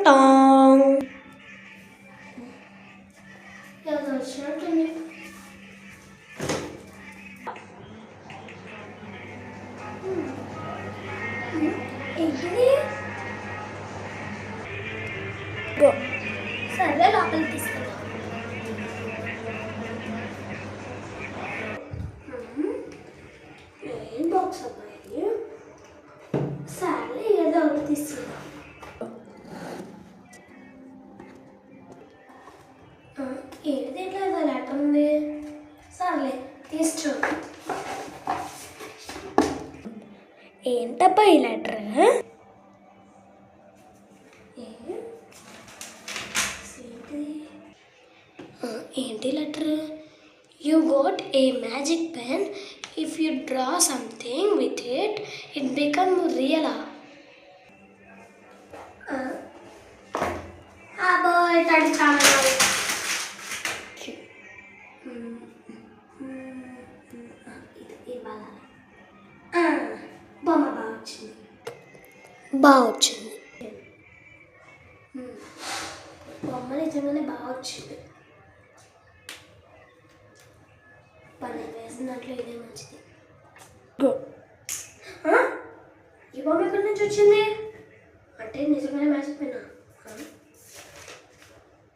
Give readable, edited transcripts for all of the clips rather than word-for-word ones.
Tang. సరే లోపలికి తీసుకెళ్దాం. ఏం బాక్స్ అబ్బాయి? సరే ఏదో ఒకటి తీసుకెళ్దాం. ఏంటి దీంట్లో ఏదో లెటర్ ఉంది. సర్లే తీసుకో. ఏంటబ్బా ఈ లెటర్? ఏంటి letter? You got A magic pen. If you draw something with it it become real. బొమ్మ బాగా వచ్చింది. బాగా వచ్చింది. బొమ్మ నిజంగానే బాగా వచ్చింది. పని వేసినట్లు ఇదే మంచిది. ఈ బొమ్మ ఎక్కడి నుంచి వచ్చింది? అంటే నిజంగానే మ్యాజిక్ పెన్నా?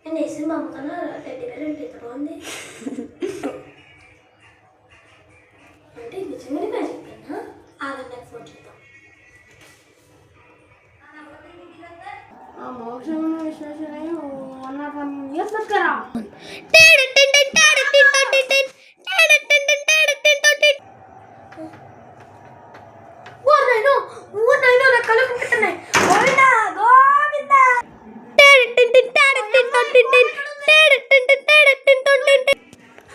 నేను వేసిన బొమ్మ కన్నా టెడ్డీ బేర్ అంటే ఎంత బాగుంది. అంటే నిజంగానే మ్యాజిక్ పెన్నా? ఆగండి నాకు ఫోన్ చేద్దాం. మోషన్ విశ్లేషణ 101 years బతికారా?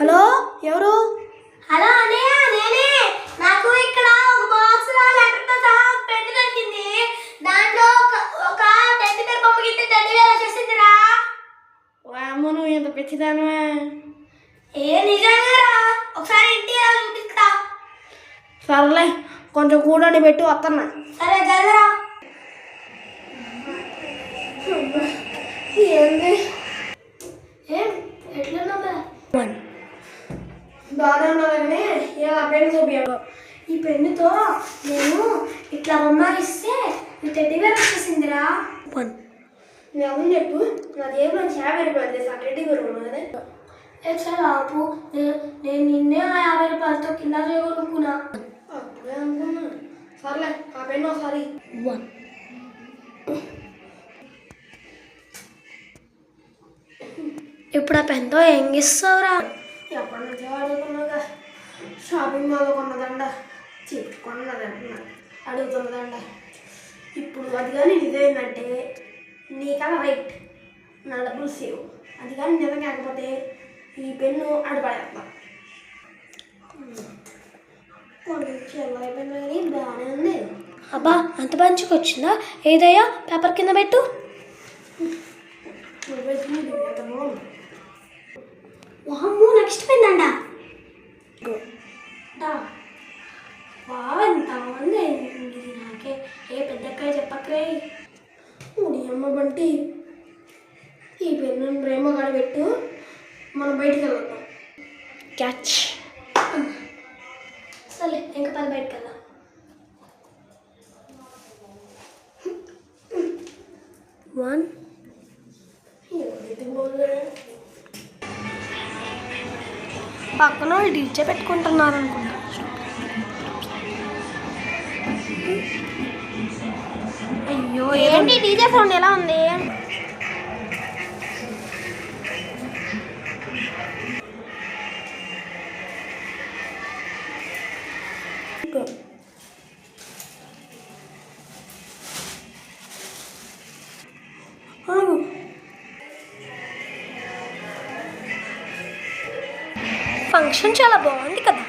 హలో, ఎవరు? హలో అన్నయ్య, నేనే. నాకు ఇక్కడ ఒక బాక్స్ లో లెటర్తో సహా పెన్ దొరికింది. దాంట్లో ఒక టెడ్డీ బేర్ బొమ్మ గీతే టెడ్డీ బేర్ వచ్చేసిందిరా. అమ్మ నువ్వు ఎంత పిచ్చిదానవే. నిజంగా రా, ఒకసారి ఇంటికి చూపిస్తా. సర్లే కొంచెం కూడని పెట్టి వస్తున్నా. సరే జల్దరా. ఏంది ఎట్లున్నా బాగా ఉన్నావని ఇలా పెన్ను చూపించాడు. ఈ పెన్నుతో నేను ఇట్లా బొమ్మ ఇస్తే ఈ టెడ్డీ బేర్ వచ్చేసిందిరా. నేను అవును చెప్పు, నా జేబులో 50 రూపాయలు చేసి ఆ టెడ్డీ బేర్ ఉన్నది. సరే ఆపు, నేను నిన్నే ఆ 50 రూపాయలతో కింద చేయగలుగుతున్నా. అప్పుడే అనుకున్నా. సర్లే ఆ పెన్ను ఒకసారి. ఇప్పుడు ఆ పెన్తో ఏం గీస్తావురా? ఎప్పటి నుంచో అడుగుతున్నాగా. షాపింగ్ మాల్లో కొన్నదండ, అడుగుతున్నదండ. ఇప్పుడు అది కానీ నిజమైందంటే నీకన్నా రైట్, నా డబ్బులు సేవ్. అది కానీ నిజం కాకపోతే ఈ పెన్ను అడపడేస్తా. కొంచెం అయిపోయింది కానీ బాగానే ఉంది. అబ్బా అంత మంచిగా వచ్చిందా? ఏదయ్యా పేపర్ కింద పెట్టు. వామ్మో, నాకు ఇష్టమైందండ. ఎంత బాగుంది. ఇది నాకే పెద్దకాయ చెప్పక్కరే. నీ అమ్మ బంటి, ఈ పెన్ను ప్రేమ కాడ పెట్టు, మనం బయటికి వెళ్దాం. క్యాచ్. సరే ఇంకా పది బయటకు వెళ్దాం. వన్. పక్కన డీజే పెట్టుకుంటున్నారు అనుకుంటా. అయ్యో, ఏంటి డీజే సౌండ్ ఎలా ఉంది? ఫంక్షన్ చాలా బాగుంది కదా.